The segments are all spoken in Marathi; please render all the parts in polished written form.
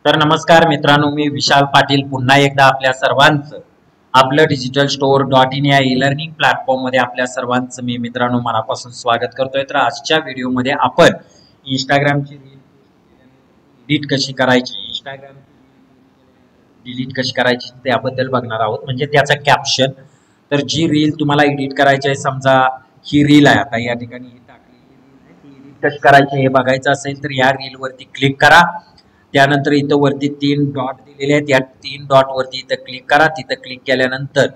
तर नमस्कार मित्रांनो, मी विशाल पाटील पुन्हा एकदा आपल्या सर्वांचं आपलं डिजिटल स्टोअर .in या ई लर्निंग प्लॅटफॉर्म मध्ये आपल्या सर्वांचं मी मित्रांनो मनापासून स्वागत करतोय। तर आजच्या व्हिडिओमध्ये आपण इंस्टाग्रामची रील डिलीट कशी करायची, इंस्टाग्राम डिलीट कशी करायची त्याबद्दल बघणार आहोत। म्हणजे त्याचा कॅप्शन, तर जी रील तुम्हाला एडिट करायची आहे, समजा ही रील आहे, आता या ठिकाणी ही टाकलेली रील आहे, ती एडिट कशी करायची हे बघायचं असेल तर या रील वरती क्लिक करा। त्यानंतर इथं वरती 3 डॉट दिलेले आहेत, या 3 डॉट वरती इथं क्लिक करा। तिथं क्लिक केल्यानंतर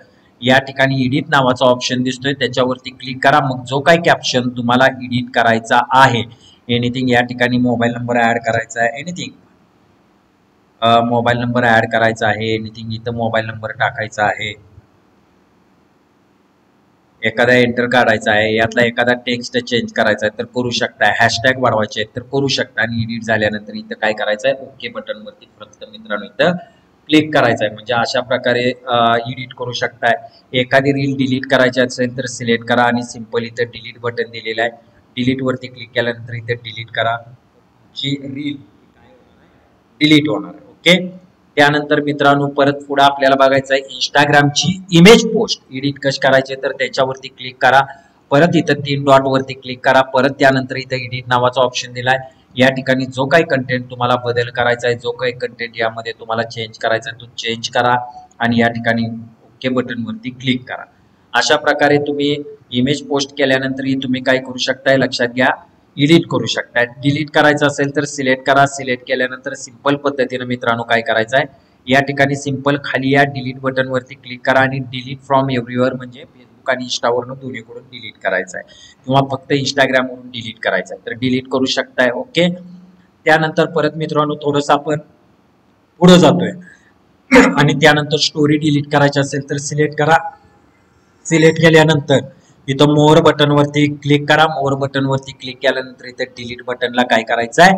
या ठिकाणी एडिट नावाचा ऑप्शन दिसतोय, त्याच्यावरती क्लिक करा। मग जो काही कॅप्शन तुम्हाला एडिट करायचा आहे, एनिथिंग, या ठिकाणी मोबाईल नंबर ऍड करायचा आहे, एनिथिंग मोबाईल नंबर ऍड करायचा आहे, एनिथिंग इथं मोबाईल नंबर टाकायचा आहे, एखादा एंटर काढायचा आहे, यातला एखादा टेक्स्ट चेंज करायचा आहे तर करू शकता, हॅशटॅग वाढवायचे आहेत तर करू शकता। आणि एडिट झाल्यानंतर इथं काय करायचं आहे, ओके बटन वरती फक्त मित्रांनो इथं क्लिक करायचं आहे। म्हणजे अशा प्रकारे एडिट करू शकताय। एखादी रील डिलीट करायची असेल तर सिलेक्ट करा आणि सिंपल इथं डिलीट बटन दिलेलं आहे, डिलीट वरती क्लिक केल्यानंतर इथं डिलीट करा, जी रील डिलीट होणार आहे। ओके, त्यानंतर मित्रांनो परत पुढे आपल्याला बघायचं आहे इंस्टाग्रामची इमेज पोस्ट एडिट कशी करायची, तर त्याच्यावरती क्लिक करा। परत इथं 3 डॉट वरती क्लिक करा। परत त्यानंतर इथं एडिट नावाचा ऑप्शन दिलाय, या ठिकाणी जो काही कंटेंट तुम्हाला बदल करायचा आहे, जो काही कंटेंट यामध्ये तुम्हाला चेंज करायचा आहे तो चेंज करा आणि या ठिकाणी ओके बटन वरती क्लिक करा। अशा प्रकारे तुम्ही इमेज पोस्ट केल्यानंतर तुम्ही काय करू शकताय, लक्षात घ्या, एडिट करू शकताय। डिलीट करायचं असेल तर सिलेक्ट करा, सिलेक्ट केल्यानंतर सिंपल पद्धतीने मित्रांनो काय करायचं आहे, या ठिकाणी सिंपल खाली या डिलीट बटन वरती क्लिक करा आणि डिलीट फ्रॉम एव्हरीवेअर म्हणजे फेसबुक आणि इंस्टावरून दोन्हीकडून डिलीट करायचं आहे, किंवा फक्त इंस्टाग्राम वरून डिलीट करायचं आहे तर डिलीट करू शकताय। ओके, त्यानंतर परत मित्रांनो थोडंसं आपण पुढे जातोय आणि त्यानंतर स्टोरी डिलीट करायची असेल तर सिलेक्ट करा, सिलेक्ट केल्यानंतर इथं मोर बटन वरती क्लिक करा। मोर बटन वरती क्लिक केल्यानंतर इथं डिलीट बटनला काय करायचं आहे,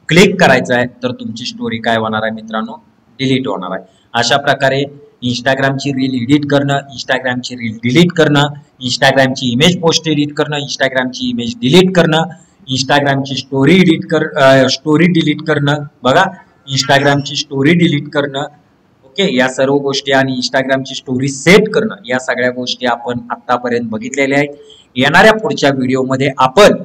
क्लिक करायचं आहे, तर तुमची स्टोरी काय होणार आहे मित्रांनो, डिलीट होणार आहे। अशा प्रकारे इंस्टाग्रामची रील एडिट करणं, इंस्टाग्रामची रील डिलीट करणं, इंस्टाग्रामची इमेज पोस्ट एडिट करणं, इंस्टाग्रामची इमेज डिलीट करणं, इंस्टाग्रामची स्टोरी स्टोरी डिलीट करणं, बघा इंस्टाग्रामची स्टोरी डिलीट करणं, ओके, या सर्व गोष्टी आणि इंस्टाग्रामची स्टोरी सेट करणं, या सगळ्या गोष्टी आपण आतापर्यंत बघितलेल्या आहेत। येणाऱ्या पुढच्या व्हिडिओमध्ये आपण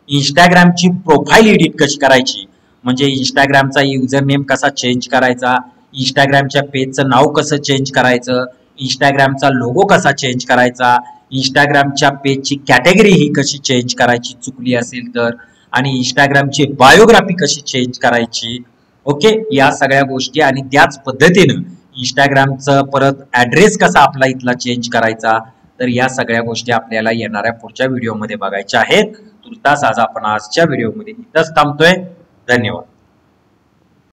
इंस्टाग्रामची प्रोफाईल एडिट कशी करायची, म्हणजे इंस्टाग्रामचा युजर नेम कसा चेंज करायचा, इंस्टाग्रामच्या पेजचं नाव कसं चेंज करायचं, इंस्टाग्रामचा लोगो कसा चेंज करायचा, इंस्टाग्रामच्या पेजची कॅटेगरी ही कशी चेंज करायची चुकली असेल तर, आणि इंस्टाग्रामची बायोग्राफी कशी चेंज करायची, ओके, या सगळ्या गोष्टी आणि त्याच पद्धतीनं इंस्टाग्रामचं परत ऍड्रेस कसा आपला इथला चेंज करायचा, तर या सगळ्या गोष्टी आपल्याला येणाऱ्या पुढच्या व्हिडिओमध्ये बघायच्या आहेत। तुर्तास आज आपण आजच्या व्हिडिओमध्ये इथंच थांबतोय। धन्यवाद।